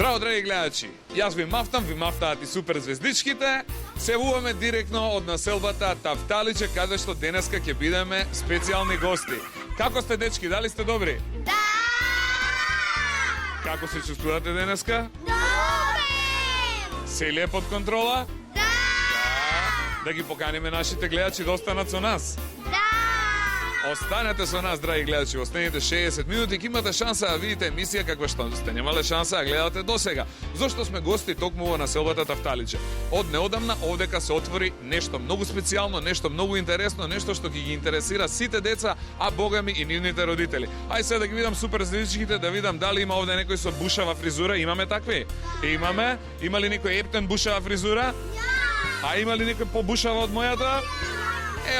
Здраво, драги гледачи! Јас ви мафтаат и супер звездичките. Се вуваме директно од населбата Тафталиче, каде што денеска ќе бидеме специјални гости. Како сте, дечки? Дали сте добри? Да! Како се чувствувате денеска? Добре! Се ли е под контрола? Да! Да ги поканиме нашите гледачи да останат со нас. Да! Останете со нас, драги гледачи, во следните 60 минути ќе имате шанса да видите емисија каква што сте немале шанса да гледате досега. Зошто сме гости токму во населбата Тафталиче? Од неодамна овдека се отвори нешто многу специјално, нешто многу интересно, нешто што ќе ги интересира сите деца, а богами и нивните родители. Ај се да ги видам супер звездичките, да видам дали има овде некој со бушава фризура. Имаме такви? Имаме. Има ли некој ептен бушава фризура? А има ли некој побушава од мојата?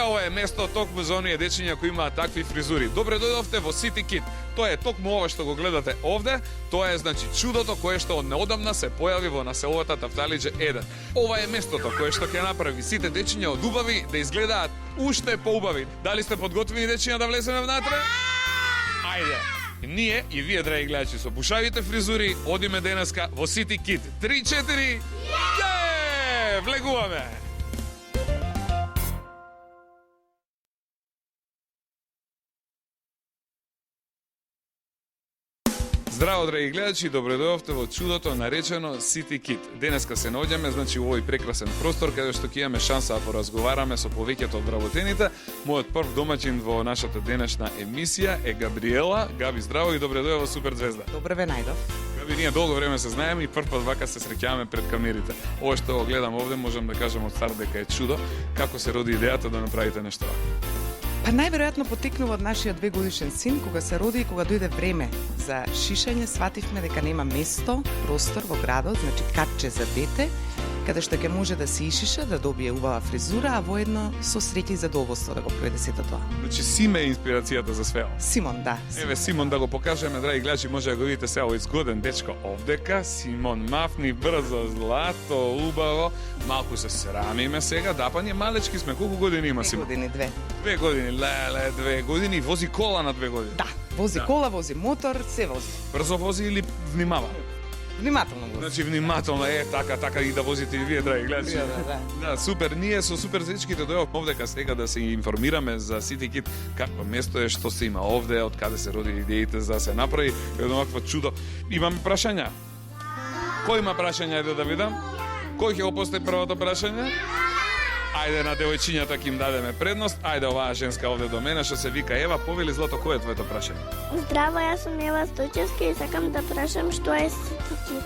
Ова е место токму за оние дечиња кои имаат такви фризури. Добре дојдовте во City Kit. Тоа е токму ова што го гледате овде. Тоа е значи чудото кое што од неодамна се појави во населбата Тафталиче 1. Ова е местото кое што ќе направи сите дечиња од убави да изгледаат уште поубави. Дали сте подготвени, дечиња, да влеземе внатре? Ајде. Ние и вие, драги гледачи, со бушавите фризури одиме денеска во City Kit. 3-4. Влегуваме. Здраво, драги гледачи, добре дојдовте во чудото наречено City Kit. Денеска се наоѓаме, значи, во овој прекрасен простор, каде што ќе имаме шанса да поразговараме со повеќето од вработените. Мојот прв домаќин во нашата денешна емисија е Габриела. Габи, здраво и добре дојде во Супер Звезда. Добре ве најдов. Габи, ние долго време се знаеме и прв пат вака се среќаваме пред камерите. Ова што го гледам овде, можам да кажам од старт дека е чудо. Како се роди идејата да направите нешто? Па најверојатно потекнува од нашиот 2-годишен син, кога се роди и кога дојде време за шишање, свативме дека нема место, простор во градот, значи катче за дете, каде што ќе може да се ишиша, да добие убава фризура, а воедно со среќа и задоволство да го проведе сето тоа. Значи, Симе е инспирацијата за све. Симон, да. Еве Симон да го покажеме, драги гледачи, може да го видите сега овој згоден дечко овдека. Симон мафни брзо, злато, убаво. Малку се срамиме сега, да, па ние малечки сме. Колку години има Симон? 2 години, 2. 2 години, леле, 2 години. Вози кола на 2 години. Да, вози кола, вози мотор, се вози. Брзо вози или внимава? Внимателно вози. Значи внимателно е така и да возите и вие, драги гледачи. Да, супер. Ние со супер звездичките дојдовме овдека сега да се информираме за City Kit, какво место е, што се има овде, од каде се роди идеите за да се направи едно вакво чудо. Имаме прашања? Кој има прашања, ајде да видам? Кој ќе го постави првото прашање? Ајде на девојчињата ќе им дадеме предност. Ајде оваа женска овде до мене што се вика Ева, повели злато, кој е твоето прашање? Здраво, јас сум Ева Стојчевска и сакам да прашам што е City Kit.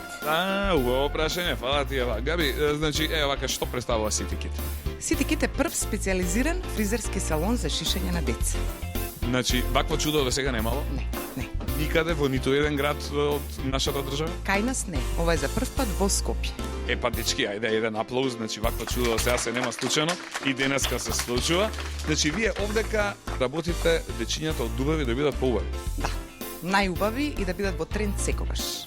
Убаво прашање, фала ти Ева. Габи, значи, вака, што представува City Kit? City Kit е прв специјализиран фризерски салон за шишање на деца. Значи, вакво чудо до сега немало? Не. Никаде во ниту еден град од нашата држава? Кај нас не. Ова е за прв пат во Скопје. Па дечки, ајде еден аплауз, значи вакво чудо до сега се нема случајно и денеска се случува. Значи вие овдека работите дечињата од убави да бидат поубави. Да. Најубави и да бидат во тренд секогаш.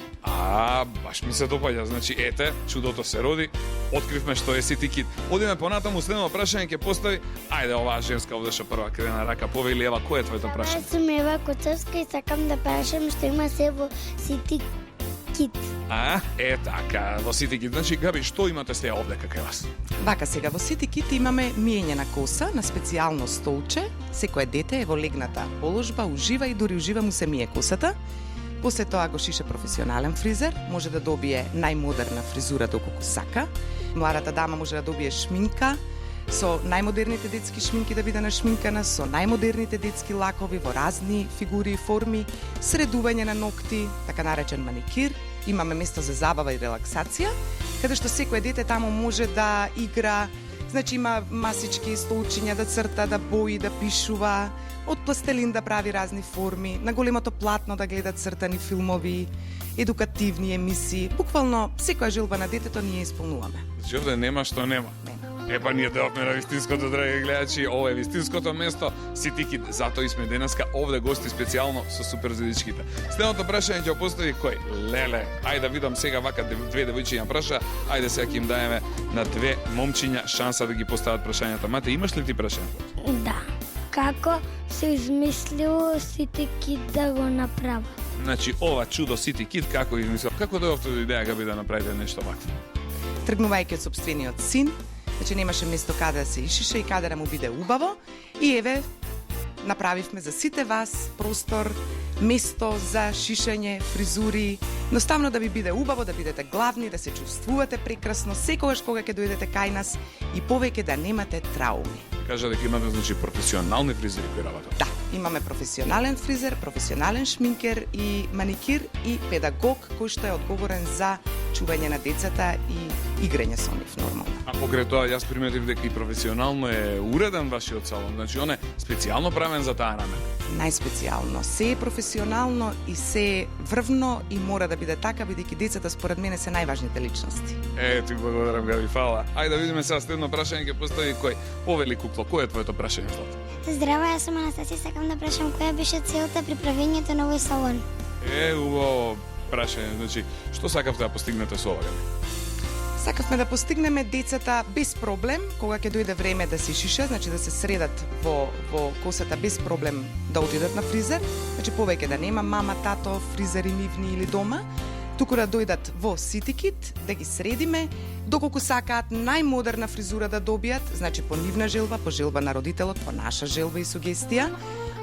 Баш ми се допаѓа. Значи, ете, чудото се роди. Откривме што е City Kit. Одиме понатаму, следно прашање ќе постави. Ајде, оваа женска овде што прва крена рака, повели Ева, кој е твоето прашање? Јас сум Ева Коцевска и сакам да прашам што има се во City Kit. Така, во City Kit. Значи, Габи, што имате сега овдека кај вас? Вака сега, во City Kit имаме миење на коса на специјално столче. Секое дете е во легната положба, ужива и дури ужива му се мие косата. После тоа го шише професионален фризер, може да добие најмодерна фризура доколку сака. Младата дама може да добие шминка, со најмодерните детски шминки да биде нашминкана, со најмодерните детски лакови во разни фигури и форми, средување на ногти, така наречен маникир. Имаме место за забава и релаксација, каде што секое дете таму може да игра, значи има масички, столчиња да црта, да бои, да пишува, од пластелин да прави разни форми, на големото платно да гледа цртани филмови, едукативни емисии. Буквално секоја желба на детето ние исполнуваме. Значи овде нема што нема. Епа ние дојавме на вистинското, драги гледачи, ова е вистинското место, City Kit. Затоа и сме денеска овде гости специјално со супер звездичките. Следното прашање ќе постави кој? Леле, ајде да видам сега вака две девојчиња праша, ајде сега ќе им даеме на две момчиња шанса да ги постават прашањата. Мате, имаш ли ти прашање? Да. Како се измислило City Kit да го направат? Значи, ова чудо City Kit, како измислил? Како дојавте до идеја, Габи, да направите нешто вакво? Тргнувајќи од сопствениот син, значи немаше место каде да се ишише и каде да му биде убаво, и еве направивме за сите вас простор, место за шишење, фризури, едноставно да ви биде убаво, да бидете главни, да се чувствувате прекрасно секогаш кога ќе дојдете кај нас и повеќе да немате трауми. Кажа дека имате, значи, професионални фризери кои работат. Да, имаме професионален фризер, професионален шминкер и маникир и педагог кој што е одговорен за чување на децата и играње со нив нормално. А покрај тоа, јас приметив дека и професионално е уреден вашиот салон, значи он е специјално правен за таа намера. Најспецијално, се е професионално и се е врвно и мора да биде така, бидејќи децата според мене се најважните личности. Ти благодарам, Габи, фала. Ајде да видиме сега следно прашање ќе постави кој. Повели Кукло, кој е твоето прашање, Злато? Здраво, јас сум Анастасија, сакам да прашам која беше целта при правењето на овој салон. Убаво прашање, значи, што сакавте да постигнете со ова, Габи? Сакавме да постигнеме децата без проблем, кога ќе дојде време да се шишат, значи да се средат во косата без проблем да отидат на фризер, значи повеќе да нема мама, тато, фризери нивни или дома, туку да дојдат во City Kit, да ги средиме, доколку сакаат најмодерна фризура да добијат, значи по нивна желба, по желба на родителот, по наша желба и сугестија.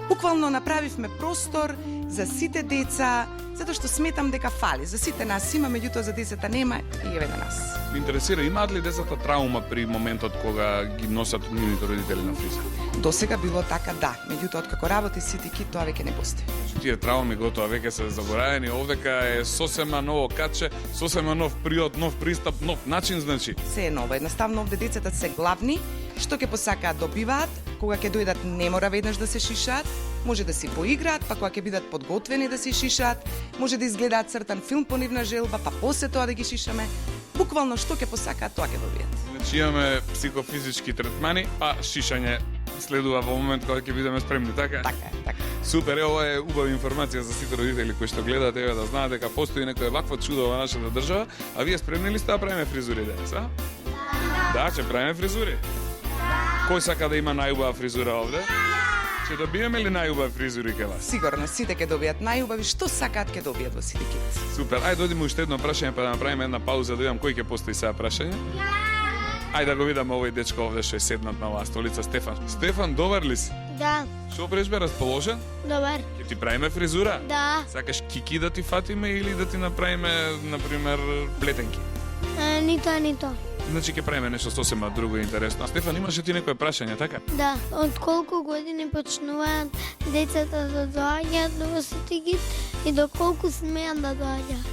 Буквално направивме простор за сите деца, затоа што сметам дека фали. За сите нас има, меѓутоа за децата нема и еве на нас. Ме интересира, имаат ли децата траума при моментот кога ги носат нивните родители на фризер? Досега било така, да. Меѓутоа, откако работи City Kit, тоа веќе не постои. Тие трауми готоа веќе се заборавени, овдека е сосема ново каче, сосема нов приод, нов пристап, нов начин, значи. Се е ново. Едноставно овде децата се главни, што ќе посакаат добиваат, кога ќе дојдат не мора веднаш да се шишаат, може да си поиграат, па кога ќе бидат подготвени да се шишаат, може да изгледаат цртан филм по нивна желба, па после тоа да ги шишаме. Буквално што ќе посакаат, тоа ќе добијат. Значи имаме психофизички третмани, а шишање следува во момент кога ќе бидеме спремни, така? Така е, така. Супер, ова е убава информација за сите родители кои што гледаат, еве да знаат дека постои некоја ваква чудо во нашата држава, а вие спремни ли сте да правиме фризури денес, а? Да, ќе правиме фризури. Кој сака да има најубава фризура овде? Ќе добиеме ли најубави фризури кај вас? Сигурно, сите ќе добијат најубави, што сакаат ќе добијат во City Kit. Супер, ајде додиме уште едно прашање па да направиме една пауза да видам кој ќе постои сега прашање. Ајде да го видам овој дечко овде што е седнат на оваа столица, Стефан. Стефан, добар ли си? Да, Што прежбе расположен? добар. Ќе ти правиме фризура? Да, Сакаш кики да ти фатиме или да ти направиме, например, плетенки? нито. Значи ќе правиме нешто сосема друго интересно. А Стефан, имаше ти некој прашање, така? Да, од колку години почнуваат децата да доаѓаат во City Kit и до колку смеат да доаѓаат?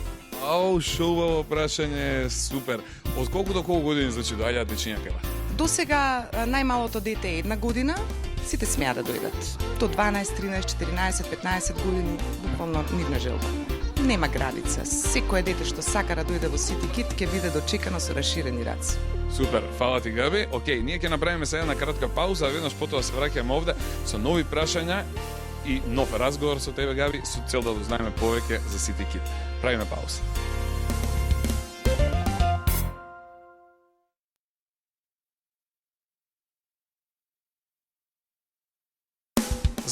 Ау, шо убаво прашање, супер. Од колку до колку години значи доаѓаат дечиња кај вас? Досега најмалото дете е 1 година, сите смеат да дојдат. До 12, 13, 14, 15 години, буквално нивна желба. Нема граница. Секое дете што сака да дојде во City Kit ќе биде дочекано со расширени раци. Супер, фала ти, Габи. Океј, ние ќе направиме сега една кратка пауза, а веднаш потоа се враќаме овде со нови прашања и нов разговор со тебе, Габи, со цел да дознаеме повеќе за City Kit. Правиме пауза.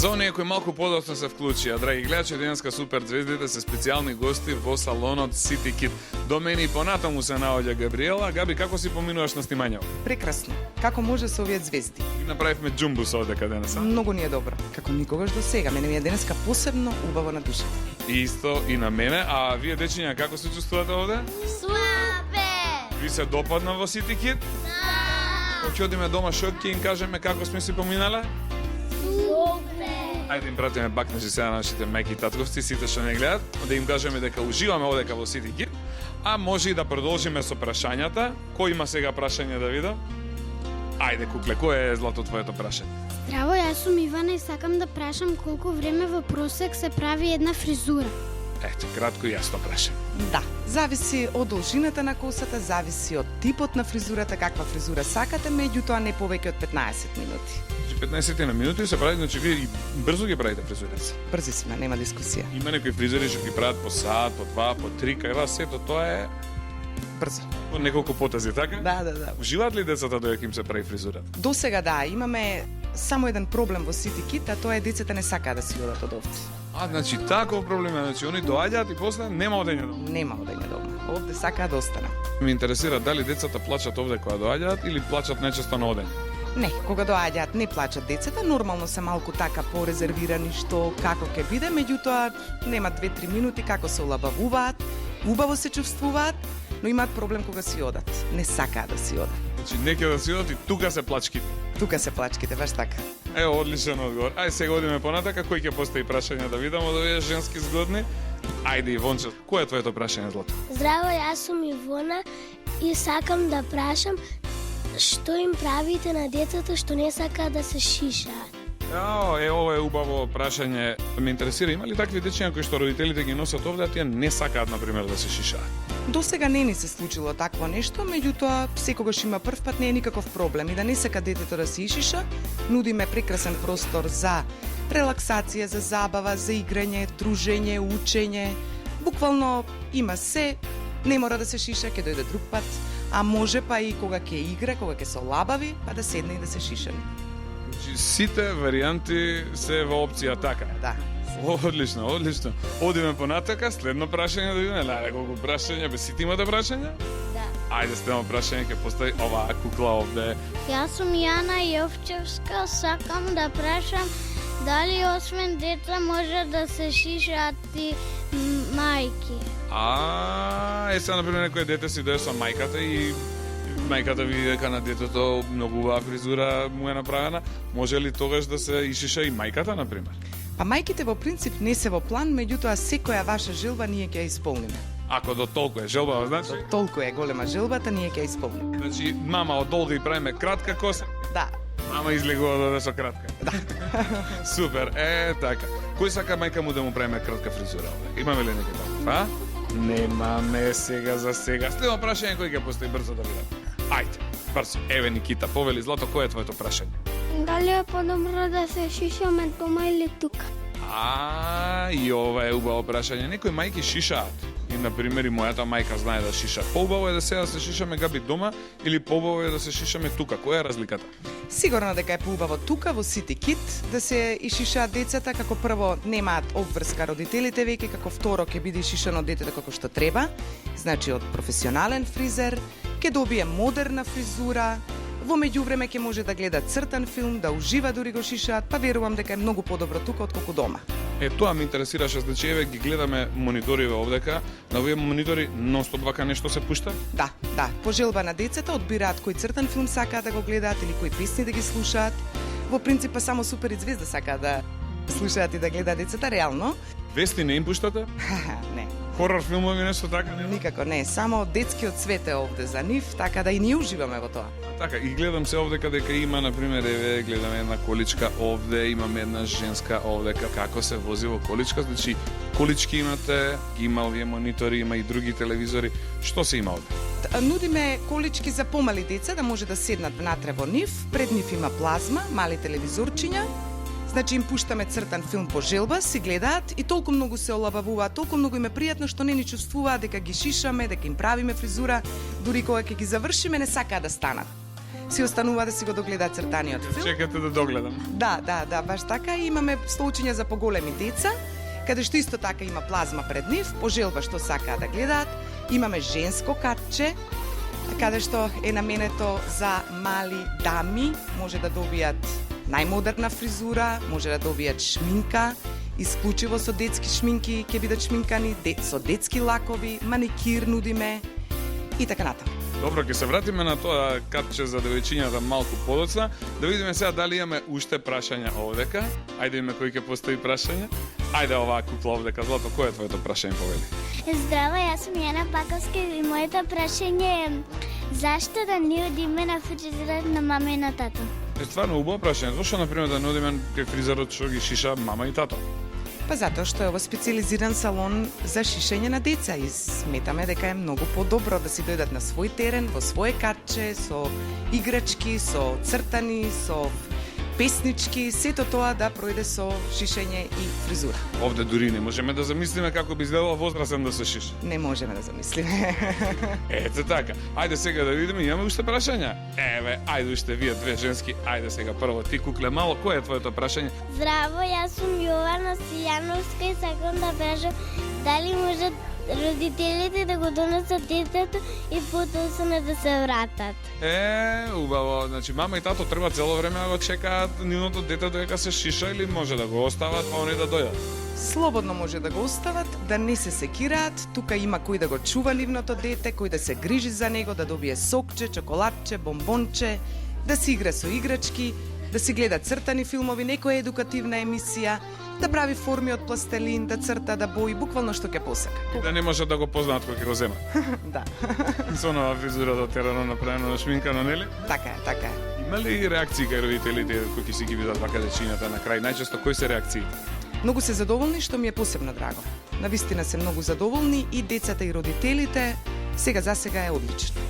За оние кои малку подоцна се вклучија, драги гледачи, денеска Супер звездите се специјални гости во салонот City Kit. До мене и понатаму се наоѓа Габриела. Габи, како си поминуваш на снимањето? Прекрасно. Како може со овие звезди? И направивме џумбус овдека денеса. Многу ни е добро. Како никогаш до сега. Мене ми е денеска посебно убаво на душата. Исто и на мене. А вие, дечиња, како се чувствувате овде? Супер! Ви се допадна во City Kit? Да! Ќе одиме дома шо ќе им кажеме како сме си поминале? Ајде им пратиме бакнежи сега на нашите мајки и татковци, сите што не гледат, да им кажеме дека уживаме одека во City Kit, а може и да продолжиме со прашањата. Кој има сега прашање да видам? Ајде, Кукле, кој е, Злато, твоето прашање? Здраво, јас сум Ивана и сакам да прашам колку време во просек се прави една фризура. Ето, кратко и јасно прашање. Да, зависи од должината на косата, зависи од типот на фризурата, каква фризура сакате, меѓутоа не повеќе од 15 минути. 15 на минути се прави, значи вие и брзо ги правите фризурите. Брзи сме, нема дискусија. Има некои фризери што ги прават по сат, по 2, по 3, кај вас сето тоа е Брзо. по неколку потези, така? Да. Уживаат ли децата додека им се прави фризура? Досега да, имаме само еден проблем во City Kit, а тоа е децата не сакаат да си одат од овде. А, значи, таков проблем е. Значи, они доаѓаат и после нема одење дома. Нема одење дома. Овде сакаат да останат. Ме интересира дали децата плачат овде кога доаѓаат или плачат најчесто на одење. Не, кога доаѓаат не плачат децата, нормално се малку така порезервирани што како ќе биде, меѓутоа нема 2-3 минути како се улабавуваат, убаво се чувствуваат, но имаат проблем кога си одат. Не сакаат да си одат. Значи, не ќе да си одат и тука се плачките. Тука се плачките, баш така. Ево, одличен одговор. Ај сега одиме понатака, кој ќе постави прашање да видам од овие женски згодни. Ајде, Ивонче, кој е твоето прашање, Злато? Здраво, јас сум Ивона и сакам да прашам што им правите на децата што не сакаат да се шишаат. Ова е убаво прашање. Ме интересира, има ли такви дечиња кои што родителите ги носат овде, а тие не сакаат, например, да се шишаат? До сега не ни се случило такво нешто, меѓутоа секогаш има прв пат, не е никаков проблем. И да не сака детето да се ишиша, нудиме прекрасен простор за релаксација, за забава, за играње, дружење, учење. Буквално има се, не мора да се шиша, ќе дојде друг пат, а може па и кога ќе игра, кога ќе се олабави, па да седне и да се шишани. Значи, сите варијанти се во опција така. Да. Одлично, одлично. Одиме понатака, следно прашање да видиме. Леле, колку прашања, бе сите имате прашања? Да. Ајде, следно прашање ќе постави оваа кукла овде. Јас сум Јана Јовчевска, сакам да прашам дали освен деца може да се шишаат и мајки. Сега, например, некој дете си дое со мајката и мајката види дека на детето многу убава фризура му е направена, може ли тогаш да се ишиша и мајката, например? Па мајките во принцип не се во план, меѓутоа секоја ваша желба ние ќе ја исполниме. Ако до толку е желба, значи? Толку е голема желбата, ние ќе ја исполниме. Значи, мама од долга и правиме кратка коса, Да. мама излегува да со кратка. Да. Супер, така. Кој сака мајка му да му правиме кратка фризура овде? Имаме ли некој таков, а? Немаме сега за сега. Следно прашање кој ќе постои брзо да видам. Ајде, брзо. Еве Никита, повели Злато, кој е твоето прашање? Дали е подобро да се шишаме дома или тука? И ова е убаво прашање. Некои мајки шишаат. И, например, и мојата мајка знае да шиша. Поубаво е да сега се шишаме габи дома или поубаво е да се шишаме тука? Која е разликата? Сигурно дека е поубаво тука во City Kit да се ишишаат децата, како прво немаат обврска родителите веќе, како второ ќе биде ишишано детето како што треба, значи од професионален фризер, ќе добие модерна фризура, во меѓувреме ќе може да гледа цртан филм, да ужива дури го шишаат, па верувам дека е многу подобро тука отколку дома. Тоа ме интересираше, значи еве ги гледаме мониториве овдека, на овие монитори нонстоп вака нешто се пушта? Да, по желба на децата одбираат кој цртан филм сакаат да го гледаат или кои песни да ги слушаат. Во принцип само Супер и Звезда сакаат да слушаат и да гледаат децата реално. Вести не им пуштате? Не. Хорор филмови, нешто така? Не? Никако не, само детскиот свет е овде за нив, така да и ние уживаме во тоа. Така, и гледам се овдека дека има, например, еве, гледаме една количка овде, имаме една женска овдека, како се вози во количка, значи колички имате, ги има овие монитори, има и други телевизори, што се има овде? Нудиме колички за помали деца да може да седнат внатре во нив, пред нив има плазма, мали телевизорчиња, значи им пуштаме цртан филм по желба, си гледаат и толку многу се олабавуваат, толку многу им е пријатно што не ни чувствуваат дека ги шишаме, дека им правиме фризура, дури кога ќе ги завршиме не сакаат да станат. Си останува да си го догледаат цртаниот филм. Чекате да догледам. Да, баш така. И имаме столчиња за поголеми деца, каде што исто така има плазма пред нив, по желба што сакаат да гледаат. Имаме женско катче, каде што е наменето за мали дами, може да добијат најмодерна фризура, може да добијат шминка, исклучиво со детски шминки ќе бидат шминкани, со детски лакови, маникир нудиме и така натаму. Добро, ќе се вратиме на тоа катче за девојчињата малку подоцна, да видиме сега дали имаме уште прашања овдека. Ајде име кој ќе постави прашање. Ајде оваа кукла овдека, Злато, кој е твоето прашање, повели? Здраво, јас сум Јана Паковска и моето прашање е зашто да не одиме на фризерот на мама и на тато? Е стварно убаво прашање. Зошто, например, да не одиме кај фризерот што ги шиша мама и тато? Па затоа што е ова специализиран салон за шишење на деца и сметаме дека е многу подобро да си дојдат на свој терен, во свое катче, со играчки, со цртани, со песнички, сето тоа да пројде со шишење и фризура. Овде дури не можеме да замислиме како би изгледала возрастен да се шише. Не можеме да замислиме. Ето така. Ајде сега да видиме, имаме уште прашања? Еве, ајде уште вие две женски. Ајде сега прво ти, Кукле, мало, кој е твоето прашање? Здраво, јас сум Јована Сијановска и сакам да прашам дали можат родителите да го донесат детето и потоа да се вратат. Убаво. Значи, мама и тато треба цело време да го чекаат нивното дете додека се шиша или може да го остават, па они да дојдат? Слободно може да го остават, да не се секираат. Тука има кој да го чува нивното дете, кој да се грижи за него, да добие сокче, чоколадче, бомбонче, да си игра со играчки, да си гледа цртани филмови, некоја едукативна емисија, да прави форми од пластелин, да црта, да бои, буквално што ќе посака. Да не можат да го познаат кој ќе го зема. Да. Со нова фризура дотерано направено, шминкано, нели? Така е, така е. Има ли реакции кај родителите кои ќе си ги видат вака дечињата на крај? Најчесто кои се реакции? Многу се задоволни, што ми е посебно драго. Навистина се многу задоволни и децата и родителите. Сега за сега е одлично.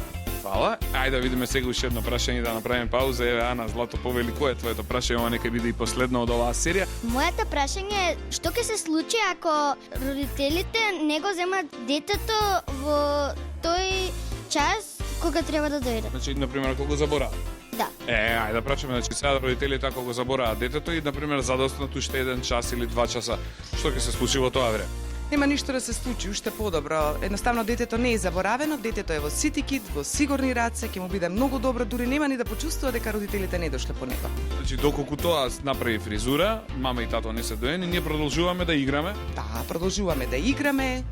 Фала. Ајде да видиме сега уште едно прашање, да направиме пауза. Еве, Ана Злато, повели, кој е твоето прашање? Ова нека биде и последно од оваа серија. Моето прашање е што ќе се случи ако родителите не го земат детето во тој час кога треба да дојде? Значи, например, ако го забораат. Да. Ајде да прашаме, значи сега родителите ако го забораат детето и например задоснат уште 1 час или 2 часа, што ќе се случи во тоа време? Нема ништо да се случи, уште подобро. Едноставно детето не е заборавено, детето е во ситикит, во сигурни раце, ќе му биде многу добро, дури нема ни да почувствува дека родителите не дошле по него. Значи, доколку тоа направи фризура, мама и тато не се доени, ние продолжуваме да играме. Да, продолжуваме да играме,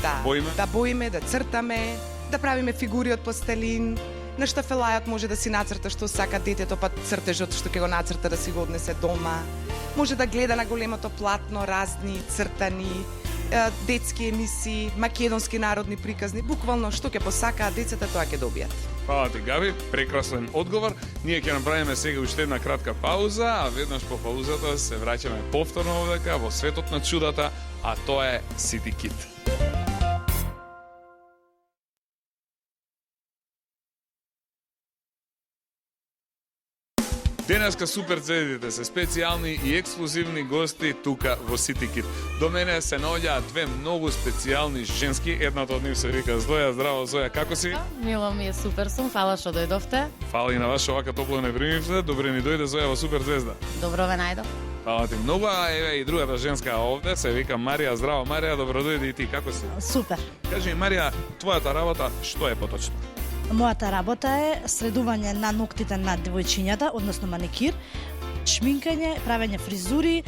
да боиме, да цртаме, да правиме фигури од пластелин. На штафелајот може да си нацрта што сака детето, па цртежот што ќе го нацрта да си го однесе дома. Може да гледа на големото платно разни цртани детски емисии, македонски народни приказни, буквално што ќе посакаат децата, тоа ќе добијат. Фала ти, Габи, прекрасен одговор. Ние ќе направиме сега уште една кратка пауза, а веднаш по паузата се враќаме повторно овдека во светот на чудата, а тоа е City Kid. Денеска супер звездите се специјални и ексклузивни гости тука во City Kid. До мене се наоѓаат две многу специјални женски, едната од нив се вика Зоја. Здраво, Зоја, како си? Мило ми е, супер сум, фала што дојдовте. Фала и на вас, овака топло не примивте. Добре ни дојде Зоја во Супер звезда. Добро ве најдов. Фала ти многу, а еве и другата женска овде, се вика Марија. Здраво, Марија, добро дојде и ти, како си? Супер. Кажи, Марија, твојата работа што е поточно? Мојата работа е средување на ноктите на девојчињата, односно маникир, шминкање, правење фризури,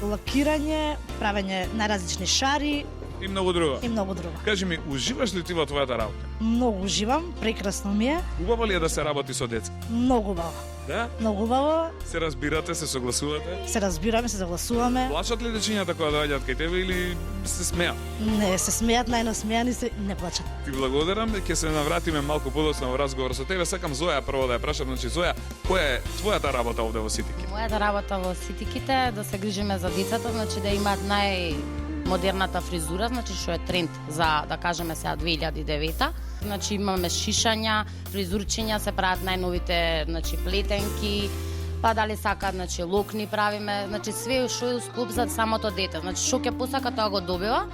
лакирање, правење на различни шари И многу друго. и многу друго. Кажи ми, уживаш ли ти во твојата работа? Многу уживам, прекрасно ми е, Убаво ли е да се работи со деца? многу убаво. Да? Многу убаво, Се разбирате, се согласувате? се разбираме, се загласуваме. Плачат ли дечињата кога доаѓаат кај тебе или се смеат? Не се смеат, најнасмеани се, не плачат. Ти благодарам, ќе се навратиме малку подоцна во разговор со тебе. Сакам Зоја прво да ја прашам, значи Зоја, која е твојата работа овде во City Kid? Мојата работа во City Kid е да се грижиме за децата, значи да имаат најмодерната фризура, значи што е тренд за, да кажеме сега 2009. Значи имаме шишања, фризурчиња, се прават најновите, значи плетенки, па дали сакаат, значи локни правиме, значи све што е у склоп за самото дете. Значи што ќе посака тоа го добива.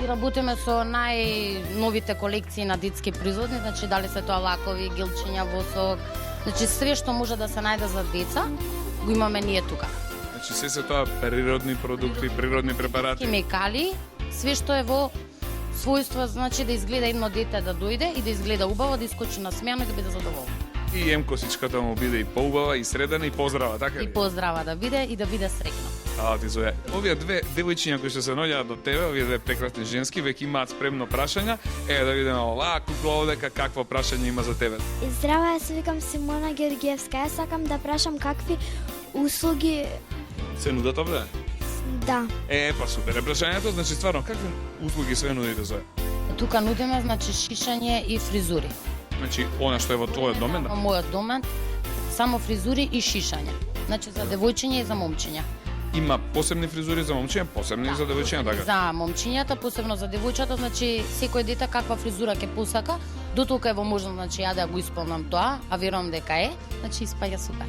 И работиме со најновите колекции на детски производи, значи дали се тоа лакови, гилчиња, восок, значи све што може да се најде за деца, го имаме ние тука. Значи се тоа природни продукти, природни препарати. Химикали, све што е во својство, значи да изгледа едно дете да дојде и да изгледа убаво, да искочи на смеано и да биде задоволен. И емкосичката му биде и поубава, и средена, и поздрава, така ли? И поздрава да биде и да биде среќно. Фала ти, Зоја. Овие две девојчиња кои што се наоѓаат до тебе, овие две прекрасни женски, веќе имаат спремно прашања. Еве да видиме оваа кукла овдека какво прашање има за тебе. Здраво, јас се викам Симона Георгиевска. Јас сакам да прашам какви услуги... Се нудат овде? Да. Па супер е прашањето, значи стварно какви услуги се нудите, Зоја? Тука нудиме, значи шишање и фризури. Значи она што е во твојот домен, Во да? мојот домен само фризури и шишање. Значи за девојчиња и за момчиња. Има посебни фризури за момчиња, посебни за девојчиња, така? За момчињата, посебно за девојчата, значи секој дете каква фризура ќе посака, дотолку е во можност, значи ја да го исполнам тоа, а верувам дека е, значи испаѓа супер.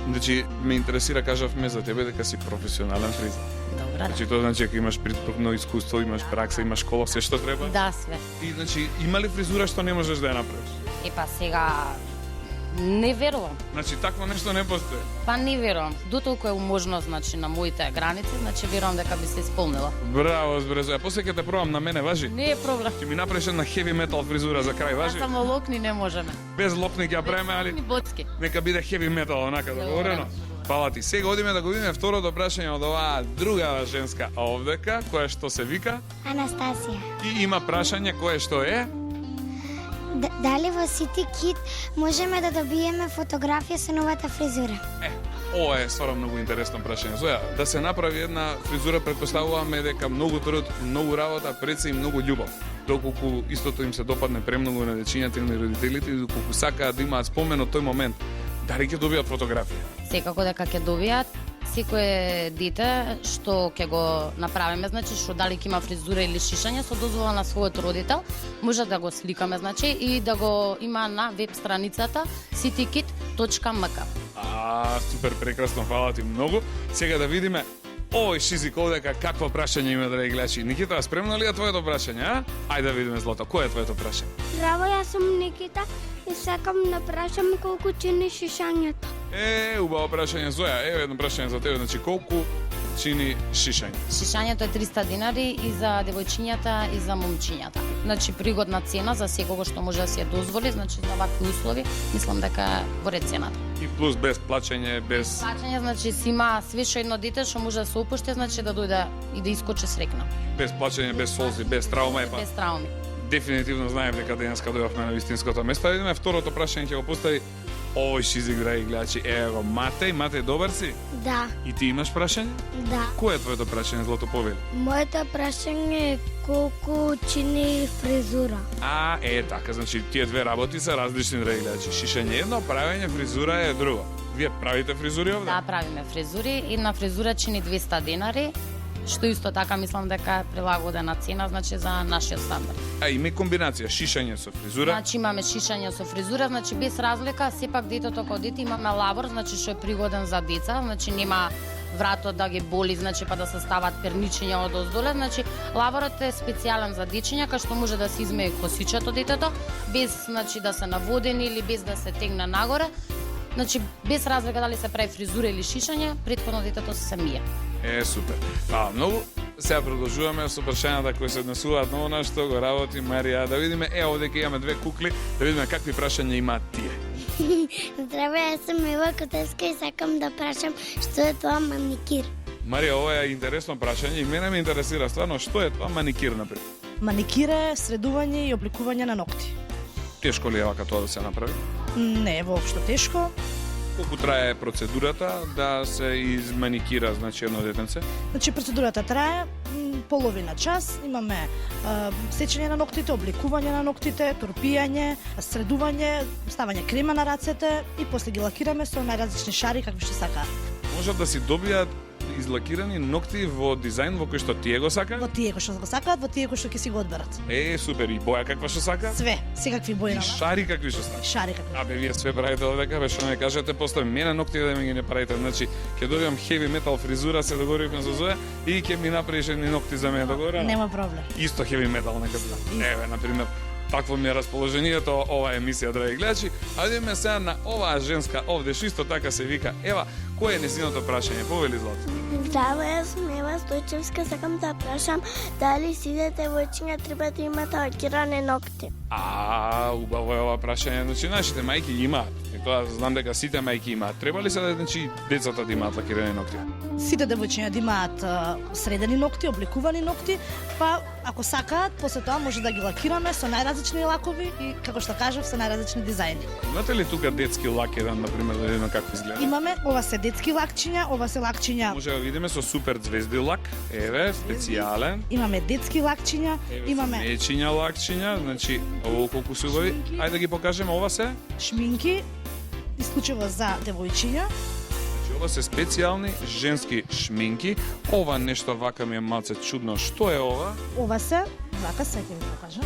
Значи, ме интересира, кажавме за тебе дека си професионален фризер. Добра, Значи, тоа значи дека имаш притпрно искуство, имаш пракса, имаш школа, се што треба. да, све. И значи, има ли фризура што не можеш да ја направиш? Епа сега не верувам. Значи, такво нешто не постои. Па не верувам. Дотолку е уможност, значи, на моите граници, значи верувам дека би се исполнила. Браво, збрезо. А после ќе те пробам на мене, важи? Не е проблем. Ќе ми направиш една heavy metal фризура за крај, важи? Само локни не можеме. Без лопник ја правиме, али Ни боцки. нека биде heavy metal, онака договорено. Фала ти. Сега одиме да го видиме второто прашање од оваа друга женска овдека, која што се вика Анастасија. и има прашање кое што е Дали во City Kit можеме да добиеме фотографија со новата фризура? ова е стварно многу интересно прашање. Зоја, да се направи една фризура, претпоставуваме дека многу труд, многу работа, пред се и многу љубов. Доколку истото им се допадне премногу на дечињата и на родителите, и доколку сакаат да имаат спомен од тој момент, дали ќе добијат фотографија? Секако дека ќе добијат секое дете што ќе го направиме, значи што дали ќе има фризура или шишање со дозвола на својот родител, може да го сликаме, значи и да го има на веб страницата citykit.mk. Супер, прекрасно, фала ти многу. Сега да видиме овој шизик овдека какво прашање има, драги гледачи. Никита, спремна ли е твоето прашање, а? Ајде да видиме, Злато, кое е твоето прашање? Здраво, јас сум Никита и сакам да прашам колку чини шишањето. Убаво прашање, Зоја. Еве едно прашање за тебе, значи колку чини шишање? Шишањето е 300 динари и за девојчињата и за момчињата. Значи пригодна цена за секого што може да си ја дозволи, значи за вакви услови, мислам дека е во ред цената. И плюс без плаќање, без... Плаќање, значи си има све што едно дете што може да се опушти, значи да дојде и да искочи срекна. Без плаќање, без солзи, без траума, епа. Без трауми. Дефинитивно знаев дека денеска дојавме на вистинското место. Да видиме второто прашање ќе го постави овој шизик, драги гледачи. Ево го, Матеј, добар си? Да, И ти имаш прашање? да. Кое е твоето прашање, Злато, повели? Моето прашање е колку чини фризура. Така, значи тие две работи се различни, драги гледачи. Шишање е едно, правење фризура е друго. Вие правите фризури овде? Да, правиме фризури. Една фризура чини 200 динари, што исто така мислам дека е прилагодена цена, значи за нашиот стандард. Има и комбинација шишање со фризура. Значи имаме шишање со фризура, значи без разлика, сепак детето како дете имаме лавор, значи што е пригоден за деца, значи нема вратот да ги боли, значи па да се стават перничиња од оздоле, значи лаворот е специјален за дечиња, кај што може да се измее косичето детето, без значи да се наводени или без да се тегне нагоре. Значи без разлика дали се прави фризура или шишање, претходно детето се мие. Супер. Многу. Сега продолжуваме со прашањата кои се однесуваат на она што го работи Марија. Да видиме, овде ќе имаме две кукли, да видиме какви прашања имаат тие. Здраво, јас сум Ива Котевска и сакам да прашам што е тоа маникир. Марија, ова е интересно прашање и мене ме интересира стварно што е тоа маникир, например. Маникир е средување и обликување на ногти. Тешко ли е вака тоа да се направи? Не е воопшто тешко. Колку трае процедурата да се изманикира, значи едно детенце? Значи процедурата трае половина час. Имаме сечење на ноктите, обликување на ноктите, турпијање, средување, ставање крема на рацете и после ги лакираме со најразлични шари какви што сакаат. Можат да си добијат излакирани ногти во дизајн во кој што тие го сакаат? Во тие кои што го сакаат, во тие кои што ќе си го одберат. Супер, и боја каква што сакаат? Све, секакви бои И на шари какви што сакаат? шари какви. Вие све правите овдека, бе што не кажете, после мене ногти да ми ги не правите. Значи, ќе добиам heavy metal фризура, се договоривме со Зоја и ќе ми направиш едни ногти за мене, договорено? Нема проблем. Исто heavy metal нека биде. Еве, например, такво ми е расположението ова емисија, драги гледачи. А идеме сега на оваа женска овде, што исто така се вика Ева. Кој е незиното прашање? Повели, Злато. Здраво, јас сум Ева Стојчевска, сакам да прашам дали сите девојчиња треба да имаат лакиране ногти. Убаво е ова прашање. Значи, нашите мајки ги имаат. И тоа знам дека сите мајки имаат. Треба ли се да, значи, децата да имаат лакирани ногти? Сите девојчиња да имаат средени ногти, обликувани ногти, па ако сакаат, после тоа може да ги лакираме со најразлични лакови и, како што кажав, со најразлични дизајни. Имате ли тука детски лак еден, например, да видиме како изгледа? Имаме, ова се детски лакчиња, ова се лакчиња. Може да видиме со супер звезди лак. Еве, специјален. Имаме детски лакчиња, имаме Мечиња лакчиња, значи, ово колку се убави. Ајде да ги покажеме, ова се. шминки, исклучиво за девојчиња. Значи, ова се специјални женски шминки. Ова нешто вака ми е малце чудно. Што е ова? Ова се, вака се ќе ви покажам.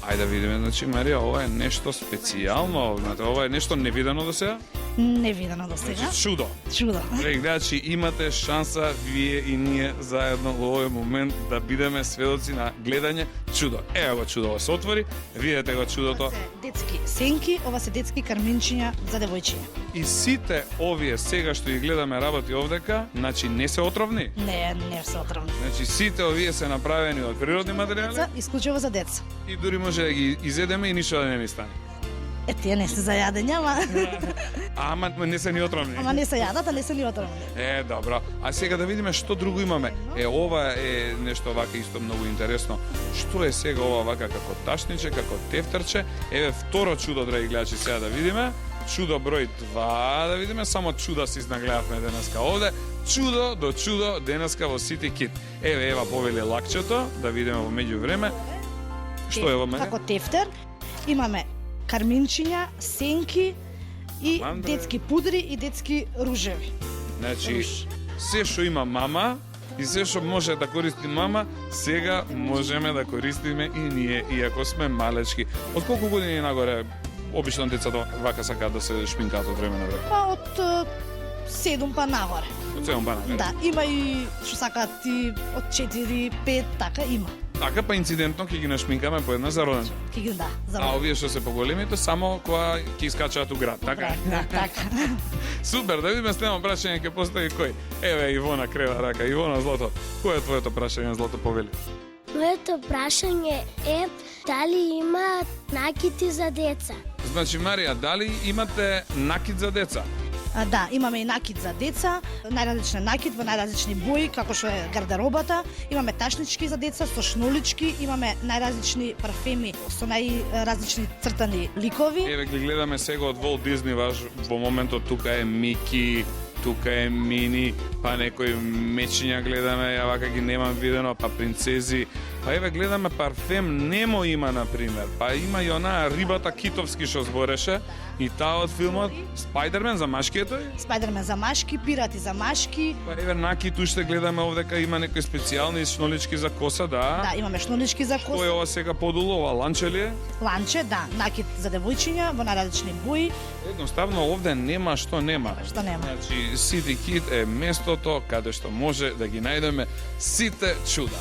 Ајде да видиме, значи, Марија, ова е нешто специјално. Знаете, ова е нешто невидено до сега. Не видено до сега. Значи, чудо. Чудо. Драги гледачи, имате шанса вие и ние заедно во овој момент да бидеме сведоци на гледање чудо. Ево го чудово се отвори, видете го чудото. Се детски сенки, ова се детски карминчиња за девојчиња. И сите овие сега што ги гледаме работи овдека, значи не се отровни. Не се отровни. Значи сите овие се направени од природни материјали За исклучиво за деца. и дури може да ги изедеме и ништо да не ни стане. Тие не се за јадење, Ама не се ни отровни. ама не се јадат, а не се ни отровни. Добро. А сега да видиме што друго имаме. Ова е нешто вака исто многу интересно. Што е сега ова вака како ташниче, како тефтерче? Еве второ чудо, драги гледачи, сега да видиме. Чудо број 2, да видиме, само чуда си изнагледавме денеска овде. Чудо до чудо денеска во City Kit. Ева повели лакчето, да видиме во меѓувреме. Што е во мене? Како тефтер имаме карминчиња, сенки и Мандре. детски пудри и детски ружеви. Значи, се што има мама и се што може да користи мама, сега можеме да користиме и ние, иако сме малечки. Од колку години нагоре обично децата вака сакаат да се шминкаат од време на време? Па од 7 па нагоре. Од 7 па нагоре? Да, има и што сакаат и од 4, 5, така има. Така па инцидентно ќе ги нашминкаме по една за роден. Ки ги да, за А овие што се поголемите само кога ќе искачаат у град, така? Да, така. Супер, да видиме следно прашање ќе постави кој. Еве Ивона крена рака. Ивона Злато, кој е твоето прашање, Злато, повели? Моето прашање е дали има накити за деца? Значи, Марија, дали имате накид за деца? Да, имаме и накид за деца, најразличен накид во најразлични бои, како што е гардеробата. Имаме ташнички за деца со шнолички, имаме најразлични парфеми со најразлични цртани ликови. Еве ги гледаме сега од Walt Disney, во моментот тука е Мики, тука е Мини, па некои мечиња гледаме, ја вака ги немам видено, па принцези. Па еве гледаме парфем Немо има, например, па има и онаа рибата Китовски што збореше, и таа од филмот Спајдермен за машки е тој? Спајдермен за машки, пирати за машки. Па еве накид уште гледаме овдека има некои специјални шнолички за коса, да. Да, имаме шнолички за Кој е коса. ова сега подолу, ова ланче ли е? Ланче, да, накид за девојчиња во најразлични бои. Едноставно овде нема што нема. Што нема. Значи City Kit е местото каде што може да ги најдеме сите чуда.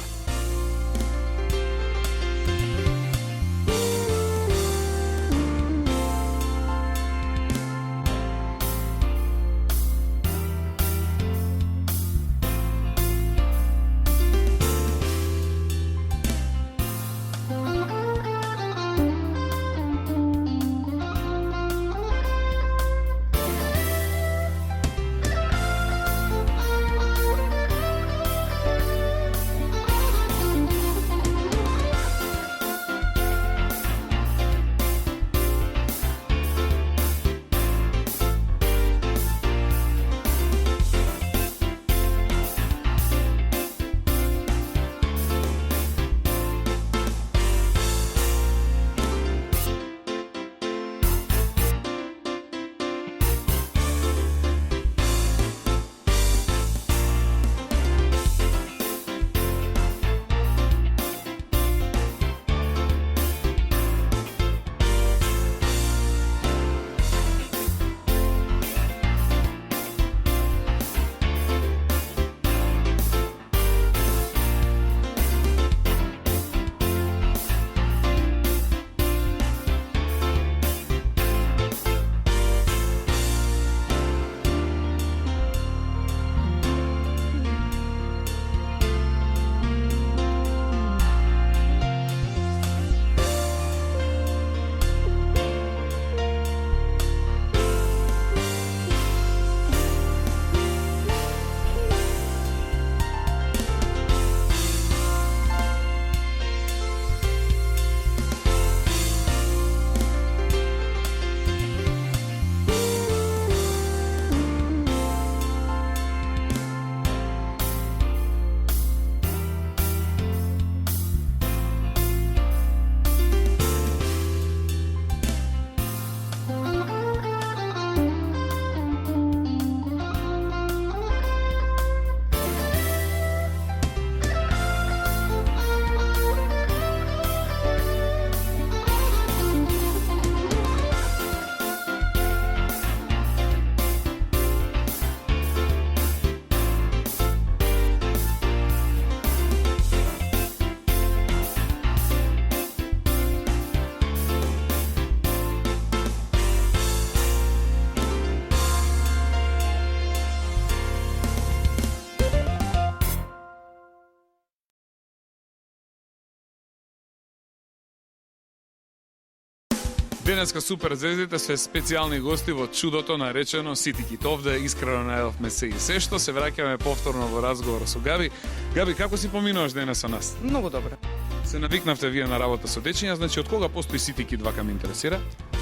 Денеска супер звездите се специјални гости во чудото наречено City Kit. Овде искрено најдовме се и се што се враќаме повторно во разговор со Габи. Габи, како си поминуваш денес со нас? Многу добро. Се навикнавте вие на работа со дечиња, значи од кога постои City Kit вака ме интересира?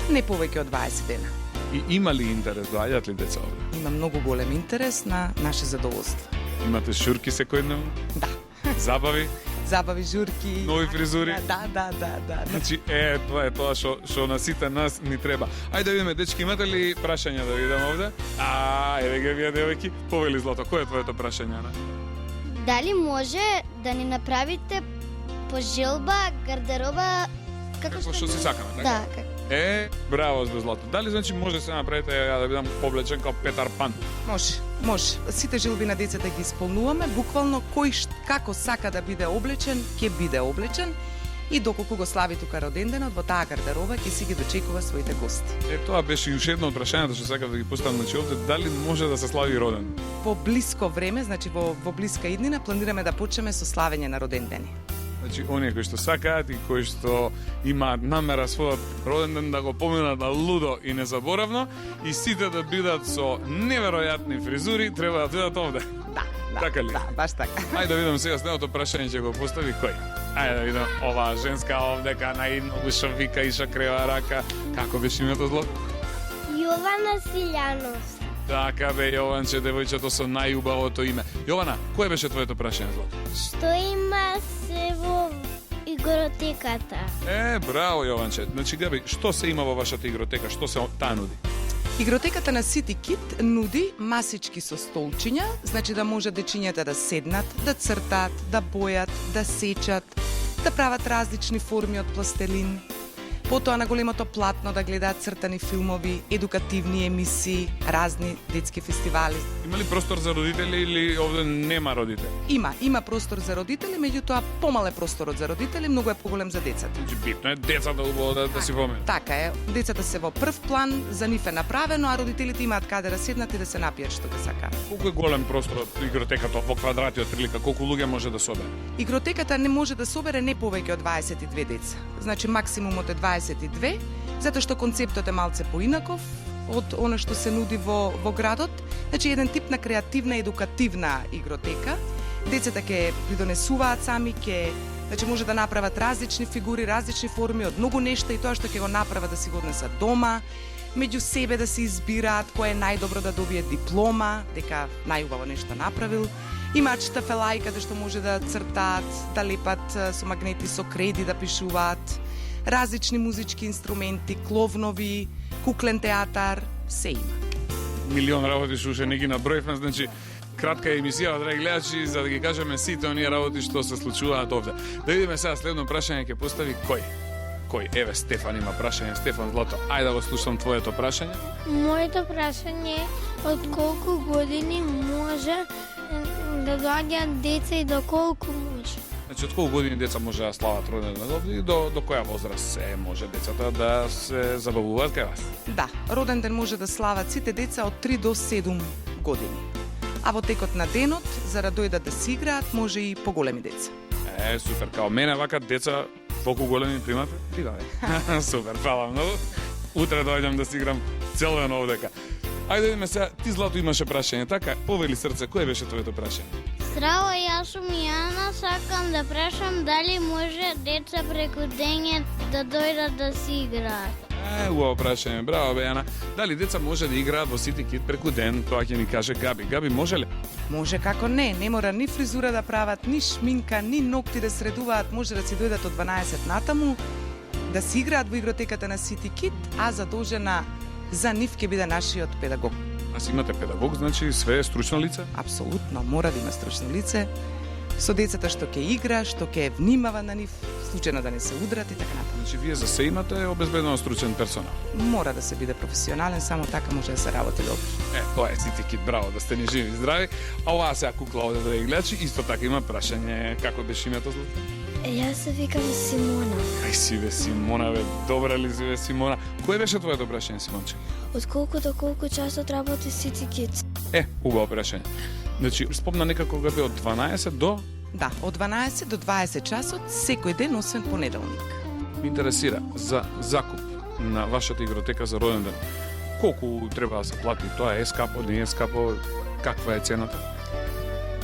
Не повеќе од 20 дена. И има ли интерес, доаѓаат ли деца овде? Има многу голем интерес на наше задоволство. Имате шурки секојдневно? Да. Забави? Забави, журки. Нови фризури? Да. Значи, тоа е тоа што на сите нас ни треба. Ајде да видиме, дечки, имате ли прашања да видам овде? Еве ги вие девојки. Повели Злато, кој е твоето прашање, Ана? Дали може да ни направите пожелба, гардероба, Како што си сакаме, така? Да, како. Браво за Злато. Дали значи може се направите ја да бидам облечен како Петар Пан? Може. Сите желби на децата ги исполнуваме, буквално кој како сака да биде облечен, ќе биде облечен и доколку го слави тука роденденот, во таа гардероба ќе си ги дочекува своите гости. Тоа беше и уште едно од прашањата што сакав да ги поставам, значи овде дали може да се слави роден? Во блиско време, значи во блиска иднина, планираме да почнеме со славење на родендени. Значи, оние кои што сакаат и кои што имаат намера својот роден ден да го поминат на лудо и незаборавно и сите да бидат со неверојатни фризури, треба да бидат овде. Да, Така ли? Да, баш така. Ајде да видам сега следното прашање ќе го постави кој? Ајде да видам оваа женска овдека наидногу што вика и што крева рака. Како беше името Злато? Јована Силјановска. Така бе, Јованче, девојчето со најубавото име. Јована, кое беше твоето прашање, Злато? Што има се во игротеката? Браво, Јованче. Значи, Габи, што се има во вашата игротека? Што се таа нуди? Игротеката на City Kit нуди масички со столчиња, значи да може дечињата да седнат, да цртаат, да бојат, да сечат, да прават различни форми од пластелин. Потоа на големото платно да гледаат цртани филмови, едукативни емисии, разни детски фестивали. Има ли простор за родители или овде нема родители? Има простор за родители, меѓутоа помал е просторот за родители, многу е поголем за децата. Значи, битно е децата убаво да си поминат. Така е, децата се во прв план, за нив е направено, а родителите имаат каде да седнат и да се напијат што го сакаат. Колку е голем просторот игротеката во квадрати од прилика? Колку луѓе може да собере? Игротеката не може да собере не повеќе од 22 деца. Значи максимумот е 22, затоа што концептот е малце поинаков од она што се нуди во градот. Значи еден тип на креативна едукативна игротека. Децата ќе придонесуваат сами, значи може да направат различни фигури, различни форми од многу нешта и тоа што ќе го направат да си го однесат дома, меѓу себе да се избираат кој е најдобро да добие диплома, дека најубаво нешто направил. Имаат штафелаи каде што може да цртаат, да лепат со магнети, со креди да пишуваат, различни музички инструменти, кловнови, куклен театар, се има. Милион работи што уште не ги набројавме, значи кратка емисија, драги гледачи, за да ги кажеме сите оние работи што се случуваат овде. Да видиме сега следно прашање ќе постави кој? Еве, Стефан има прашање. Стефан, Злато, ајде да го слушам твоето прашање. Моето прашање е од колку години може да доаѓаат деца и до колку може? Значи, од колку години деца може да слават роден ден овде и до која возраст се може децата да се забавуваат кај вас? Да, роден ден може да слават сите деца од 3 до 7 години. А во текот на денот, за да дојдат да си играат, може и поголеми деца. Супер, као мене вака деца, колку големи примате? Примаме. Супер, фала многу. Утре дојдам да си играм цел ден овдека. Ајде да видиме сега, ти Злато имаше прашање, така? Повели срце, кој беше твоето прашање? Здраво, јас сум Јана, сакам да прашам дали може деца преку дење да дојдат да си играат. Убаво прашање, браво бе Јана. Дали деца може да играат во City Kit преку ден? Тоа ќе ни каже Габи. Габи, може ли? Може како не мора ни фризура да прават, ни шминка, ни ногти да средуваат, може да си дојдат од 12 натаму, да си играат во игротеката на City Kit, а задолжена за нив ќе биде нашиот педагог. А си имате педагог, значи све е стручно лице? Апсолутно, мора да има стручно лице, со децата што ќе игра, што ќе внимава на нив, случајно да не се удрат и така натаму. Значи вие за се имате обезбедено стручен персонал. Мора да се биде професионален, само така може да се работи добро. Тоа е City Kit, браво, да сте ни живи и здрави. А оваа сега кукла овде да ја гледачи, исто така има прашање, како беше името Злато? Јас се викам Симона. Ај си бе Симона, бе, добра ли си бе Симона? Кој беше твоето прашање, Симонче? Од колку до колку часот работи City Kit? Убаво прашање. Значи, спомна некако кога бе од 12 до... Да, од 12 до 20 часот, секој ден, освен понеделник. Ме интересира за закуп на вашата игротека за роден ден? Колку треба да се плати? Тоа е скапо, не е скапо? Каква е цената?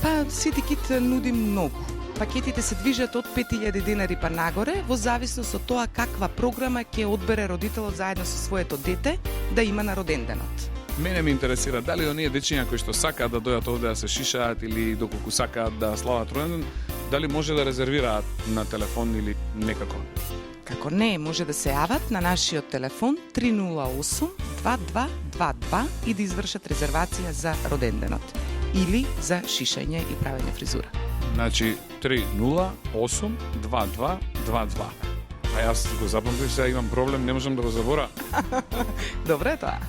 Па City Kit нуди многу. Пакетите се движат од 5000 денари па нагоре, во зависност од тоа каква програма ќе одбере родителот заедно со своето дете да има на роденденот. Мене ме интересира дали оние дечиња кои што сакаат да дојдат овде да се шишаат или доколку сакаат да слават роденден, дали може да резервираат на телефон или некако? Како не, може да се јават на нашиот телефон 308-2222 и да извршат резервација за роденденот или за шишање и правење фризура. Значи 308-2222. А јас го запомнив, сега имам проблем, не можам да го забора. Добре тоа.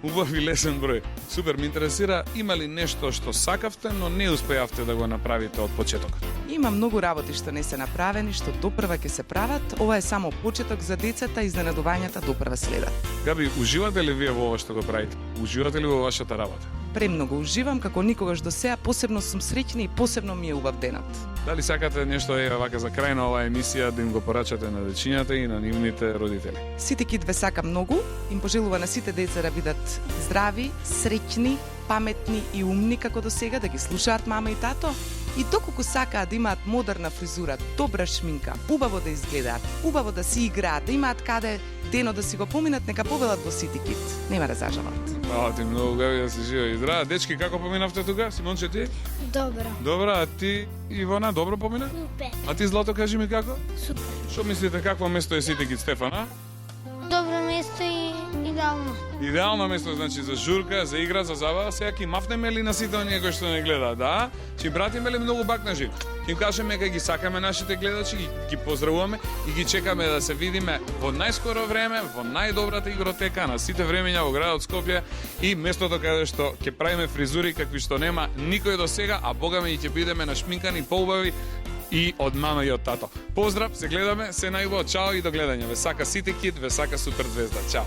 Убав и лесен број. Супер, ме интересира, има ли нешто што сакавте, но не успеавте да го направите од почеток? Има многу работи што не се направени, што допрва ќе се прават. Ова е само почеток за децата и изненадувањата допрва следат. Габи, уживате ли вие во ова што го правите? Уживате ли во вашата работа? Премногу уживам, како никогаш до сега, посебно сум среќна и посебно ми е убав денот. Дали сакате нешто вака за крај на оваа емисија да им го порачате на дечињата и на нивните родители? City Kit ве сака многу, им пожелува на сите деца да бидат здрави, среќни, паметни и умни како до сега, да ги слушаат мама и тато. И доколку сакаат да имаат модерна фризура, добра шминка, убаво да изгледаат, убаво да си играат, да имаат каде денот да си го поминат, нека повелат во City Kit. Нема да зажалат. Фала ти многу, Габи, да си жива и здрава. Дечки, како поминавте тука? Симонче, ти? Добро. Добра, а ти, Ивана, добро помина? Супер. А ти, Злато, кажи ми како? Супер. Што мислите, какво место е City Kit, Стефана? Добро место и идеално. Идеално место, значи, за журка, за игра, за забава. Сега ќе мафнеме ли на сите оние кои што не гледаат, да? Ќе пратиме ли многу бакнажи? Ќе им кажеме дека ги сакаме нашите гледачи, ги поздравуваме и ги чекаме да се видиме во најскоро време, во најдобрата игротека на сите времења во градот Скопје и местото каде што ќе правиме фризури какви што нема никој до сега, а богаме и ќе бидеме нашминкани поубави и од мама и од тато. Поздрав, се гледаме, се најубаво, чао и до гледање. Ве сака City Kit, ве сака Супер звезда. Чао.